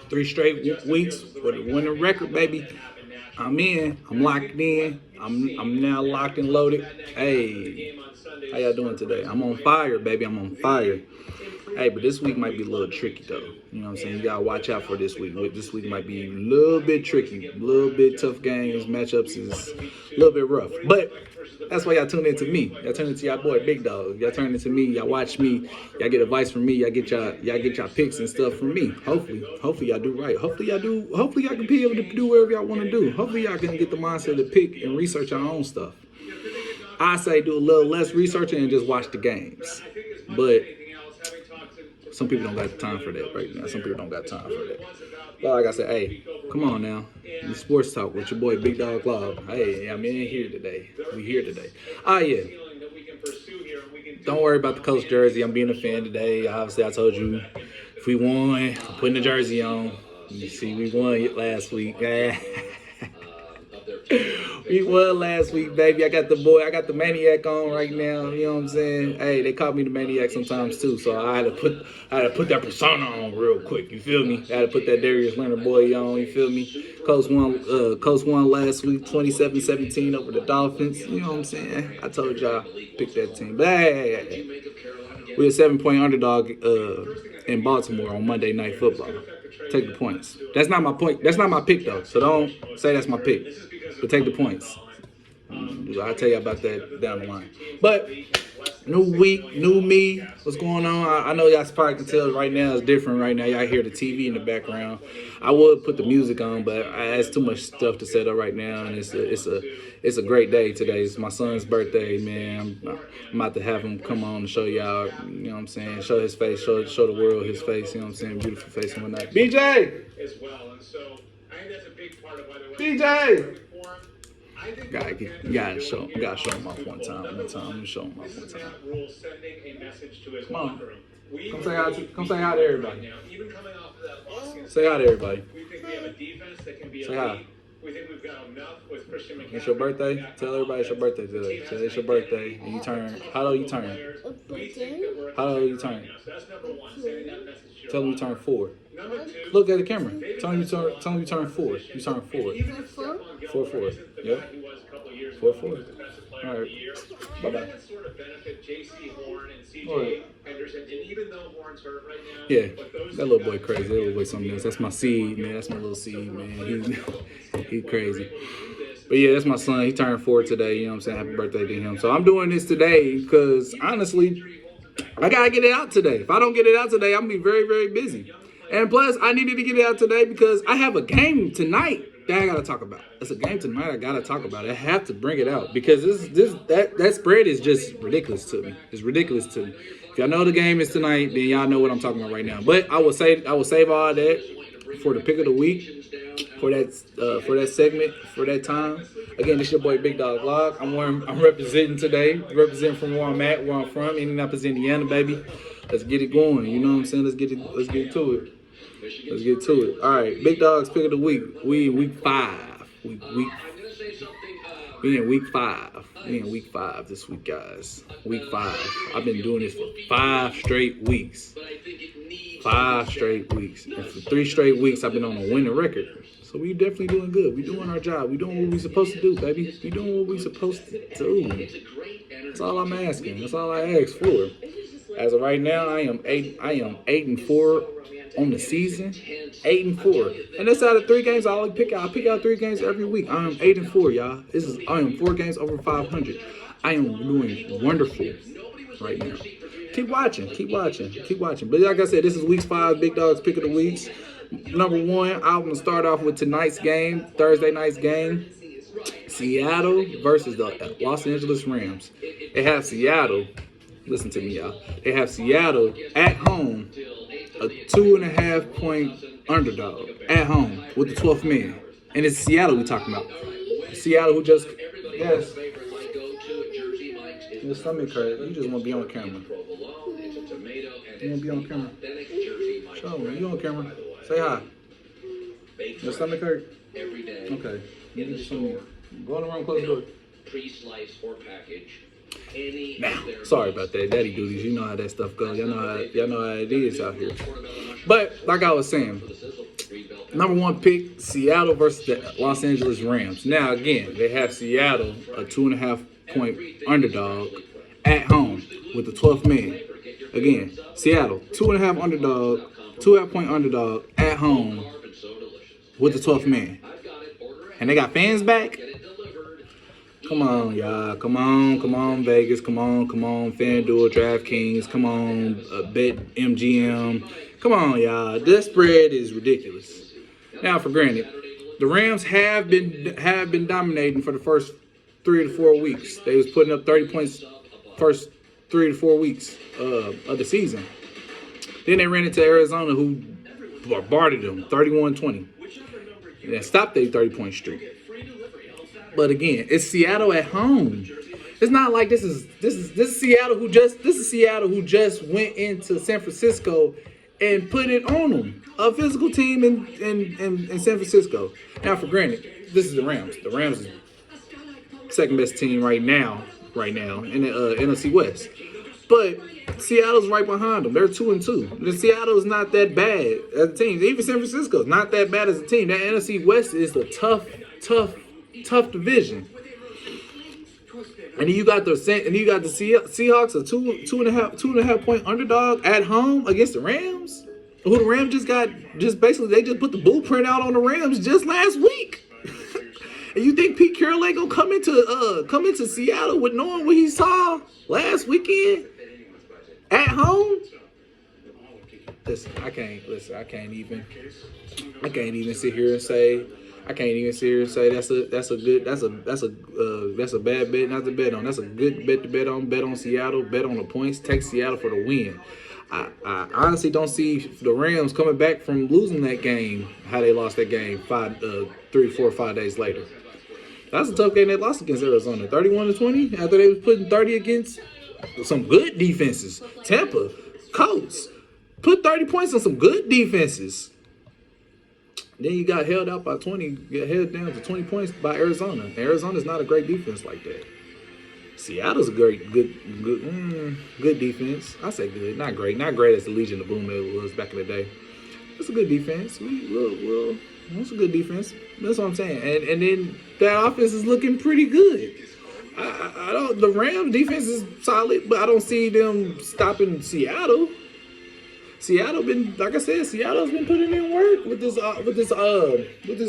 3 straight weeks with a winning record, baby. I'm in. I'm locked in. I'm now locked and loaded. Hey, how y'all doing today? I'm on fire, baby. I'm on fire. Hey, but this week might be a little tricky, though. You know what I'm saying? You got to watch out for this week. This week might be a little bit tricky, a little bit tough games. Matchups is a little bit rough. But that's why y'all tune into me. Y'all tune into y'all boy, Big Dog. Y'all turn into me. Y'all watch me. Y'all get advice from me. Y'all get y'all picks and stuff from me. Hopefully y'all do right. Hopefully y'all can be able to do whatever y'all want to do. Hopefully y'all can get the mindset to pick and research your own stuff. I say do a little less researching and just watch the games. But some people don't got the time for that right now. Some people don't got time for that. But like I said, hey, come on now. The Sports Talk with your boy BigDogLog. Hey, I'm in here today. We here today. Yeah. Don't worry about the Coach jersey. I'm being a fan today. Obviously, I told you if we won, I'm putting the jersey on. You see, we won last week. We won last week, baby. I got the maniac on right now. You know what I'm saying? Hey, they call me the maniac sometimes too, so I had to put that persona on real quick. You feel me? I had to put that Darius Leonard boy on. You feel me? Coach won last week, 27-17 over the Dolphins. You know what I'm saying? I told y'all pick that team. But hey. We're a 7-point underdog in Baltimore on Monday Night Football. Take the points. That's not my point. That's not my pick though. So don't say that's my pick. But take the points. I'll tell you about that down the line. But new week, new me. What's going on? I know y'all probably can tell right now it's different right now. Y'all hear the TV in the background. I would put the music on, but it's too much stuff to set up right now, and it's a great day today. It's my son's birthday, man. I'm about to have him come on and show y'all. You know what I'm saying? Show his face, show the world his face. You know what I'm saying? Beautiful face and whatnot. BJ. As well, and so I think that's a big part of why BJ. Gotta show him off one time. Let me show him off one time. Come on. Come say hi to everybody. Say hi to everybody. Say hi. It's your birthday. Tell everybody it's your birthday today. Tell it's your birthday. And you turn. How old you turn? How old you turn? Tell them you turn 4. Look at the camera. Tell them you turn 4. You turn 4. 4. Yep. 4. All right. Bye-bye. All right. Yeah, that little boy crazy. That little boy something else. That's my seed, man. That's my little seed, man. He's crazy. But yeah, that's my son. He turned 4 today. You know what I'm saying? Happy birthday to him. So I'm doing this today because, honestly, I got to get it out today. If I don't get it out today, I'm going to be very, very busy. And plus, I needed to get it out today because I have a game tonight that I got to talk about. It's a game tonight I got to talk about. I have to bring it out because that spread is just ridiculous to me. It's ridiculous to me. If y'all know the game is tonight, then y'all know what I'm talking about right now. But I will save all that for the pick of the week, for that segment, for that time. Again, this your boy BigDogLog. I'm representing today, representing from where I'm at, where I'm from, Indianapolis, Indiana, baby. Let's get it going. You know what I'm saying? Let's get to it. Let's get to it. All right, Big Dog's pick of the week. We in week 5. We in week 5. We in week 5 this week, guys. Week 5. I've been doing this for 5 straight weeks. 5 straight weeks. And for 3 straight weeks, I've been on a winning record. So we definitely doing good. We doing our job. We doing what we supposed to do, baby. We doing what we supposed to do. That's all I'm asking. That's all I ask for. As of right now, I am 8-4 on the season. 8-4. And that's out of 3 games I pick out 3 games every week. I am 8-4, y'all. I am 4 games over 500. I am doing wonderful right now. Keep watching. But like I said, this is week 5, Big Dog's pick of the weeks. Number 1, I'm gonna start off with tonight's game, Thursday night's game. Seattle versus the Los Angeles Rams. They have Seattle. Listen to me, y'all. They have Seattle at home, a 2.5-point underdog at home with the 12th man. And it's Seattle we're talking about. Seattle who just, yes. Your stomach hurt. You just want to be on camera. You want to be on camera. Show me. You on camera. Say hi. Your stomach hurt? Okay. You need some. Go in the room, close the door. Pre-slice or package. Now, sorry about that, daddy duties. You know how that stuff goes. Y'all know how it is out here. But like I was saying, Number 1 pick, Seattle versus the Los Angeles Rams. Now, again, they have Seattle, a 2.5-point underdog, at home with the 12th man. Again, Seattle, 2.5-point underdog at home with the 12th man. And they got fans back. Come on, y'all. Come on, Vegas. Come on, FanDuel, DraftKings. Come on, Bet MGM. Come on, y'all. This spread is ridiculous. Now, for granted, the Rams have been dominating for the first 3 to 4 weeks. They was putting up 30 points first 3 to 4 weeks of the season. Then they ran into Arizona, who bombarded them 31-20. And stopped their 30-point streak. But again, it's Seattle at home. It's not like this is Seattle who just went into San Francisco and put it on them. A physical team in San Francisco. Now, for granted, this is the Rams. The Rams is second best team right now in the NFC West. But Seattle's right behind them. They're 2-2. Seattle is not that bad as a team. Even San Francisco is not that bad as a team. That NFC West is a tough division. And then you got the Seahawks, a 2.5-point underdog at home against the Rams. Who the Rams they just put the blueprint out on the Rams just last week. And you think Pete Carroll ain't gonna come into Seattle with knowing what he saw last weekend at home? Listen, I can't even sit here and say that's a bad bet not to bet on. That's a good bet to bet on. Bet on Seattle. Bet on the points. Take Seattle for the win. I honestly don't see the Rams coming back from losing that game. How they lost that game 5 days later. That's a tough game they lost against Arizona, 31-20. After they was putting 30 against some good defenses. Tampa, Colts, put 30 points on some good defenses. Then you got held out by 20, get held down to 20 points by Arizona. Arizona's not a great defense like that. Seattle's a good defense. I say good, not great as the Legion of Boom was back in the day. It's a good defense. It's a good defense. That's what I'm saying. And then that offense is looking pretty good. The Rams defense is solid, but I don't see them stopping Seattle. Seattle's been putting in work with this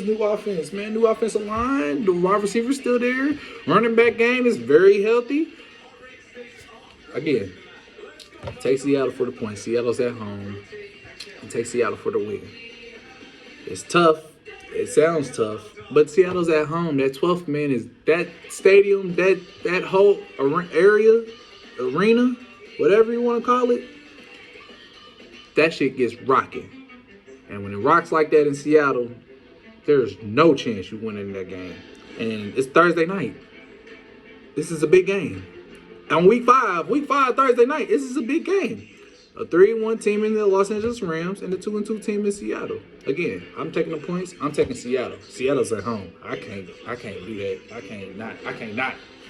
new offense, man. New offensive line, the wide receiver's still there. Running back game is very healthy. Again, take Seattle for the point. Seattle's at home. And take Seattle for the win. It's tough. It sounds tough. But Seattle's at home. That 12th man is that stadium, that whole arena, whatever you want to call it. That shit gets rocking. And when it rocks like that in Seattle, there's no chance you win in that game. And it's Thursday night. This is a big game. On week 5, Thursday night, this is a big game. A 3-1 team in the Los Angeles Rams and a 2-2 team in Seattle. Again, I'm taking the points. I'm taking Seattle. Seattle's at home. I can't do that. I can't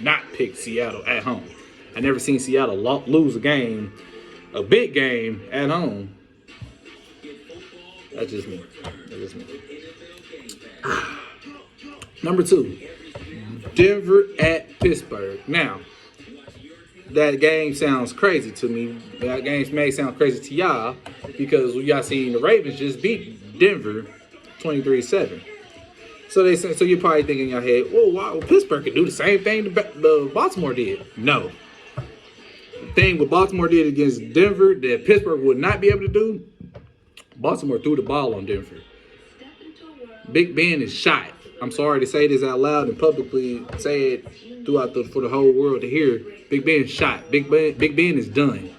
not pick Seattle at home. I never seen Seattle lose a big game at home. That's just me. Number 2, Denver at Pittsburgh. Now, that game sounds crazy to me. That game may sound crazy to y'all because y'all seen the Ravens just beat Denver 23-7. So you're probably thinking in your head, well, wow, Pittsburgh could do the same thing the Baltimore did. No. The thing what Baltimore did against Denver that Pittsburgh would not be able to do, Baltimore threw the ball on Denver. Big Ben is shot. I'm sorry to say this out loud and publicly say it for the whole world to hear. Big Ben is shot. Big Ben is done.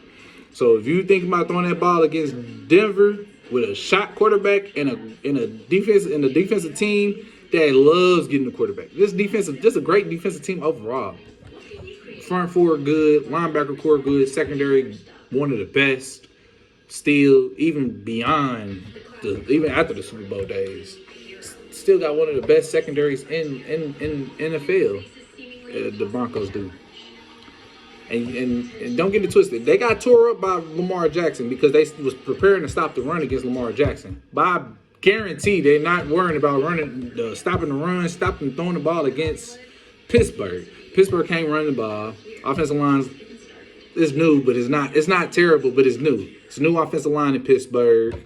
So if you think about throwing that ball against Denver with a shot quarterback and a defensive team that loves getting the quarterback. This is a great defensive team overall. Front four good, linebacker core good, secondary one of the best. Still, even after the Super Bowl days, still got one of the best secondaries in NFL. The Broncos do. And don't get it twisted. They got tore up by Lamar Jackson because they was preparing to stop the run against Lamar Jackson. By guarantee they're not worrying about stopping the run, stopping throwing the ball against Pittsburgh. Pittsburgh can't run the ball. Offensive line is new, but it's not terrible, but it's new. It's a new offensive line in Pittsburgh.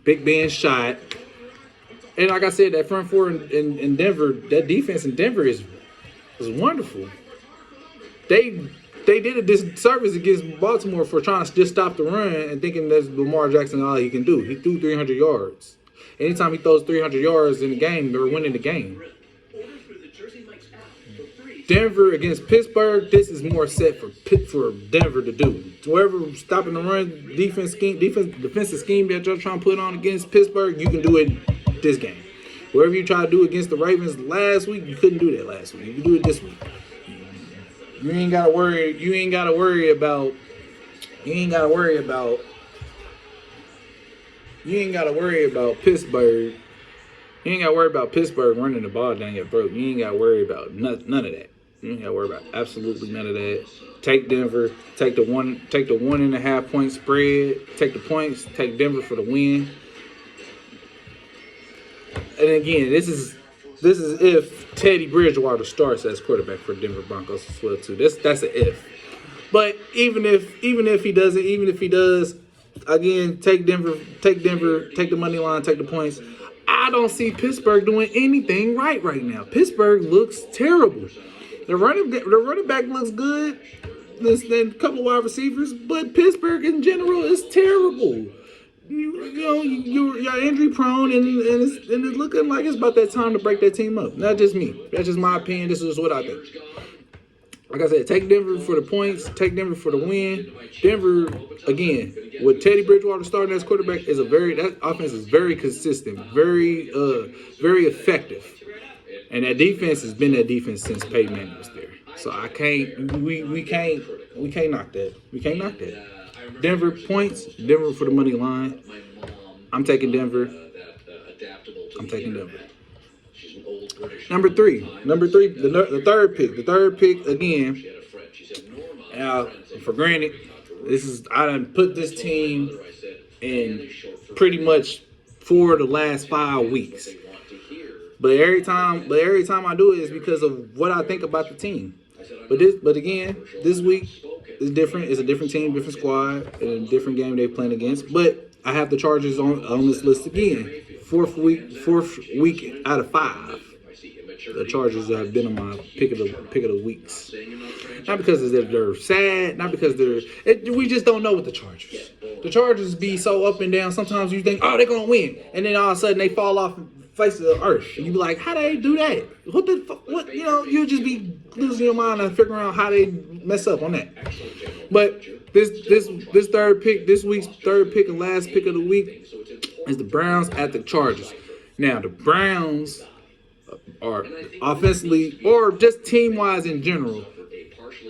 Big Ben shot. And like I said, that front four in Denver, that defense in Denver is wonderful. They did a disservice against Baltimore for trying to just stop the run and thinking that's Lamar Jackson all he can do. He threw 300 yards. Anytime he throws 300 yards in the game, they're winning the game. Denver against Pittsburgh, this is more set for Denver to do. Whoever stopping the run defensive scheme that you're trying to put on against Pittsburgh, you can do it this game. Whatever you try to do against the Ravens last week, you couldn't do that last week. You can do it this week. You ain't gotta worry about Pittsburgh. You ain't gotta worry about Pittsburgh running the ball down your throat. You ain't gotta worry about none of that. You ain't gotta worry about absolutely none of that. Take Denver. Take the 1.5 point spread. Take the points. Take Denver for the win. And again, this is if Teddy Bridgewater starts as quarterback for Denver Broncos as well too. That's an if. But even if he does, again, take Denver, take the money line, take the points. I don't see Pittsburgh doing anything right now. Pittsburgh looks terrible. The running back looks good. There's a couple of wide receivers, but Pittsburgh in general is terrible. You're injury prone, and it's looking like it's about that time to break that team up. Not just me. That's just my opinion. This is what I think. Like I said, take Denver for the points. Take Denver for the win. Denver, again, with Teddy Bridgewater starting as quarterback, that offense is very consistent, very effective, and that defense has been that defense since Peyton Manning was there. So we can't knock that. We can't knock that. Denver points. Denver for the money line. I'm taking Denver. Number three, the third pick. The third pick again. For granted, I done put this team in pretty much for the last 5 weeks. But every time I do it is because of what I think about the team. But again, this week is different. It's a different team, different squad, and a different game they're playing against. But I have the Chargers on this list again. Fourth week out of 5. The Chargers have been on my pick of the weeks. Not because they're sad, not because we just don't know with the Chargers. The Chargers be so up and down. Sometimes you think, oh, they're gonna win, and then all of a sudden they fall off the face of the earth, and you be like, how they do that? What the fuck? What, you'll just be losing your mind and figuring out how they mess up on that. But this third pick, this week's third pick and last pick of the week is the Browns at the Chargers. Now the Browns are offensively or just team-wise in general,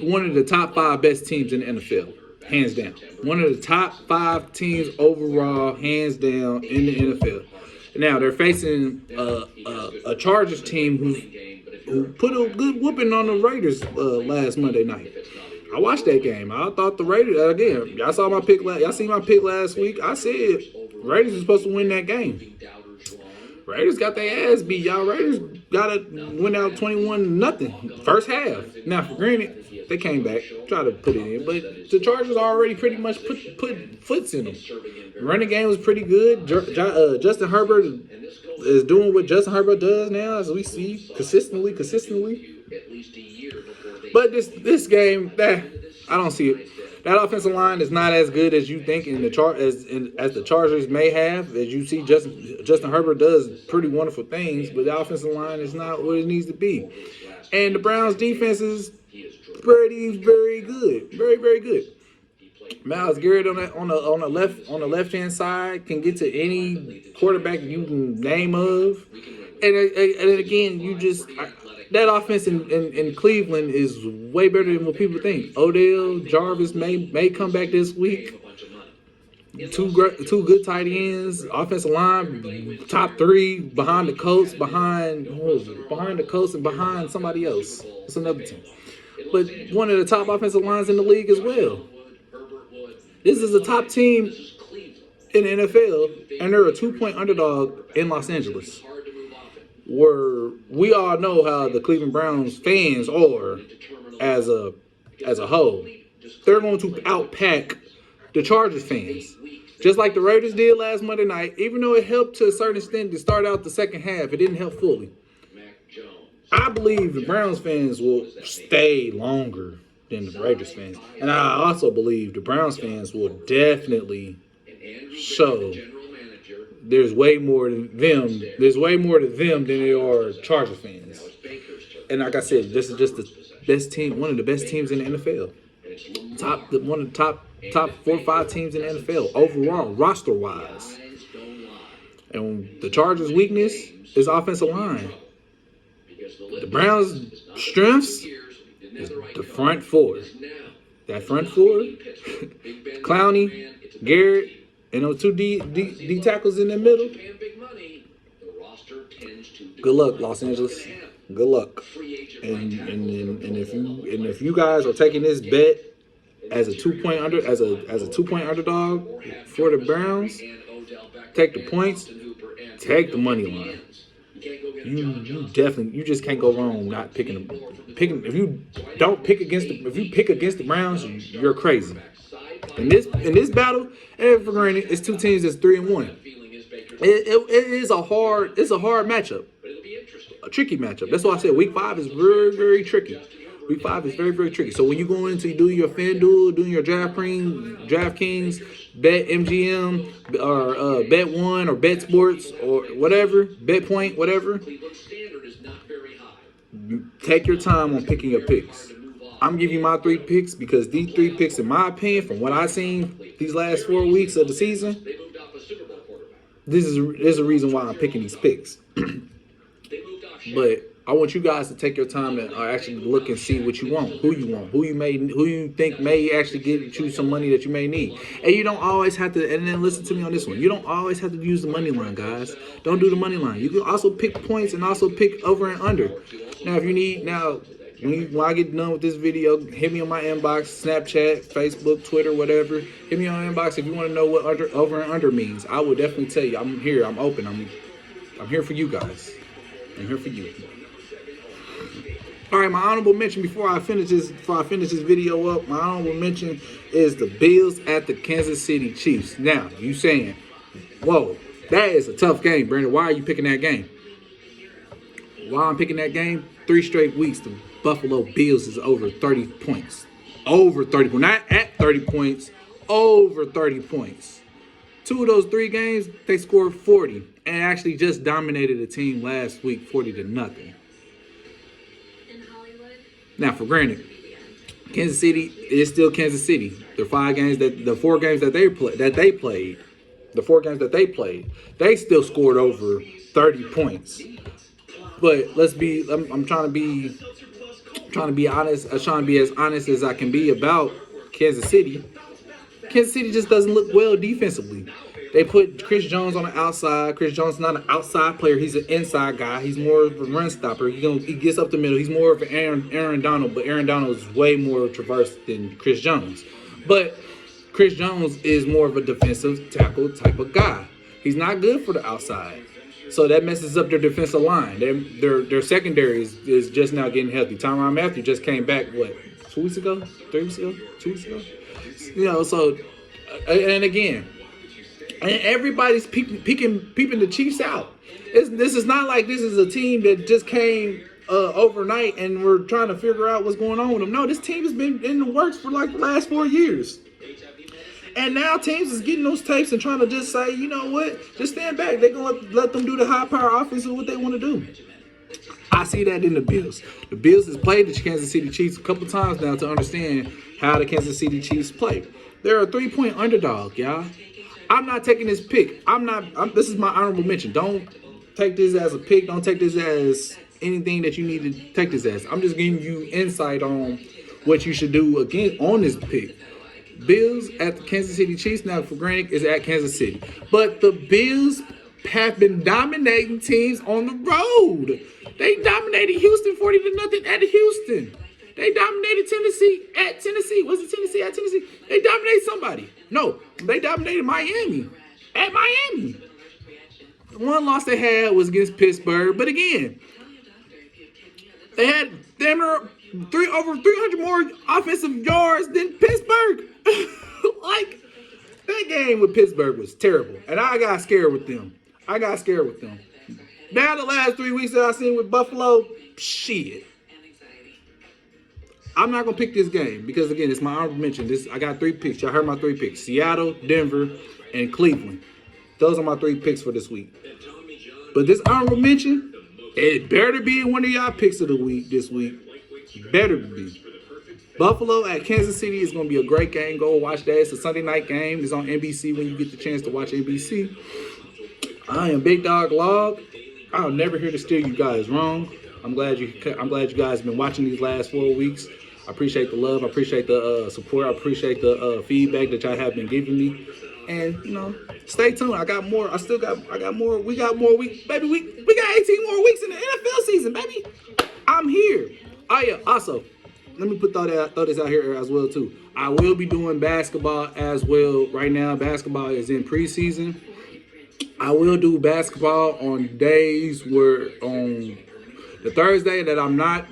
one of the top 5 best teams in the NFL, hands down. One of the top 5 teams overall, hands down, in the NFL. Now they're facing a Chargers team who put a good whooping on the Raiders last Monday night. I watched that game. I thought the Raiders, again, y'all saw my pick. Y'all seen my pick last week. I said Raiders are supposed to win that game. Raiders got their ass beat. Y'all Raiders went out 21-0 first half. Now, for granted, they came back, tried to put it in, but the Chargers already pretty much put foots in them. The running game was pretty good. Justin Herbert is doing what Justin Herbert does now, as we see consistently. But this game, I don't see it. That offensive line is not as good as you think as the Chargers may have. As you see, Justin Herbert does pretty wonderful things, but the offensive line is not what it needs to be. And the Browns' defense is very good, very good. Myles Garrett on the left hand side can get to any quarterback you can name of, and again, that offense in Cleveland is way better than what people think. Odell, Jarvis may come back this week. Two good tight ends, offensive line, top 3 behind the Colts, behind the Colts and behind somebody else. It's another team, but one of the top offensive lines in the league as well. This is a top team in the NFL, and they're a 2-point underdog in Los Angeles, where we all know how the Cleveland Browns fans are as a whole. They're going to outpack the Chargers fans, just like the Raiders did last Monday night. Even though it helped to a certain extent to start out the second half, it didn't help fully. I believe the Browns fans will stay longer than the Raiders fans, and I also believe the Browns fans will definitely show there's way more to them. There's way more to them than there are Chargers fans. And like I said, this is just the best team, one of the best teams in the NFL. One of the top 4 or 5 teams in the NFL overall, roster wise. And the Chargers' weakness is offensive line. The Browns' strengths is the front four. That front four, Clowney, Garrett, and those 2 D tackles in the middle. Good luck, Los Angeles. Good luck. And if you guys are taking this bet as a 2-point underdog for the Browns, take the points, take the money line. You just can't go wrong not picking. If you pick against the Browns, you're crazy. In this battle, and for granted, it's 2 teams that's 3-1. It is a hard matchup, a tricky matchup. That's why I said Week 5 is very, very tricky. Week 5 is very, very tricky. So when you go into do your FanDuel, doing your DraftKings, Bet MGM, or Bet One, or Bet Sports, or whatever, Bet Point, whatever, take your time on picking your picks. I'm giving you my 3 picks because these 3 picks, in my opinion, from what I've seen these last 4 weeks of the season, this is a reason why I'm picking these picks. But I want you guys to take your time to actually look and see what you want, who you think may actually get you some money that you may need. And you don't always have to, and then listen to me on this one, you don't always have to use the money line, guys. Don't do the money line. You can also pick points and also pick over and under. Now, if you need, when I get done with this video, hit me on my inbox, Snapchat, Facebook, Twitter, whatever. Hit me on my inbox if you want to know what over and under means. I will definitely tell you. I'm here. I'm open. I'm here for you guys. I'm here for you. All right, my honorable mention before I finish this video up, my honorable mention is the Bills at the Kansas City Chiefs. Now, you saying, whoa, that is a tough game, Brandon. Why are you picking that game? Why I'm picking that game? 3 straight weeks, the Buffalo Bills is over 30 points. Over 30 points. Not at 30 points, over 30 points. 2 of those 3 games, they scored 40 and actually just dominated the team last week 40-0. Now, for granted, Kansas City is still Kansas City. The 4 games that they still scored over 30 points. But I'm trying to be honest. I'm trying to be as honest as I can be about Kansas City. Kansas City just doesn't look well defensively. They put Chris Jones on the outside. Chris Jones is not an outside player. He's an inside guy. He's more of a run stopper. He gets up the middle. He's more of an Aaron Donald, but Aaron Donald is way more traverse than Chris Jones. But Chris Jones is more of a defensive tackle type of guy. He's not good for the outside. So that messes up their defensive line. Their secondary is just now getting healthy. Tyrann Mathieu just came back, 2 weeks ago? 3 weeks ago? 2 weeks ago? So, and again, and everybody's peeping the Chiefs out. This is not like this is a team that just came overnight and we're trying to figure out what's going on with them. No, this team has been in the works for like the last 4 years. And now teams is getting those tapes and trying to just say, you know what, just stand back. They're going to let them do the high-power offense of what they want to do. I see that in the Bills. The Bills has played the Kansas City Chiefs a couple times now to understand how the Kansas City Chiefs play. They're a 3-point underdog, y'all. I'm not taking this pick. This is my honorable mention. Don't take this as a pick. Don't take this as anything that you need to take this as. I'm just giving you insight on what you should do again on this pick. Bills at the Kansas City Chiefs. Now, for granted, is at Kansas City. But the Bills have been dominating teams on the road. They dominated Houston 40-0 at Houston. They dominated Tennessee at Tennessee. Was it Tennessee at Tennessee? They dominated somebody. No, they dominated Miami. at Miami. The one loss they had was against Pittsburgh, but again, they had over 300 more offensive yards than Pittsburgh. Like, that game with Pittsburgh was terrible, and I got scared with them. Now the last 3 weeks that I seen with Buffalo, shit. I'm not gonna pick this game because again, it's my honorable mention. I got 3 picks. Y'all heard my 3 picks: Seattle, Denver, and Cleveland. Those are my 3 picks for this week. But this honorable mention, it better be one of y'all picks of the week this week. Better be. Buffalo at Kansas City is going to be a great game. Go watch that. It's a Sunday night game. It's on NBC when you get the chance to watch NBC. I am BigDogLog. I'll never here to steer you guys wrong. I'm glad you guys have been watching these last 4 weeks. I appreciate the love. I appreciate the support. I appreciate the feedback that y'all have been giving me. And stay tuned. I got more. I got more. We got more weeks, baby. We got 18 more weeks in the NFL season, baby. I'm here. Oh yeah. Also, let me throw this out here as well too. I will be doing basketball as well. Right now, basketball is in preseason. I will do basketball on days where the Thursday when I'm not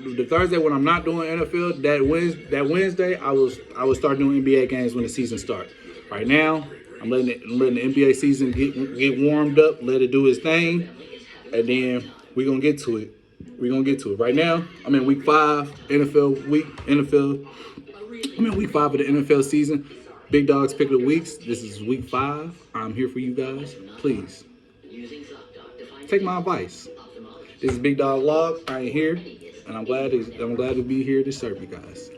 doing NFL, that Wednesday I will start doing NBA games when the season starts. Right now, I'm letting the NBA season get warmed up, let it do its thing, and then we're gonna get to it. Right now, I'm in week 5 I'm in week 5 of the NFL season. Big Dog's pick of the weeks. This is week 5. I'm here for you guys. Please take my advice. This is BigDogLog. I am here, and I'm glad to be here to serve you guys.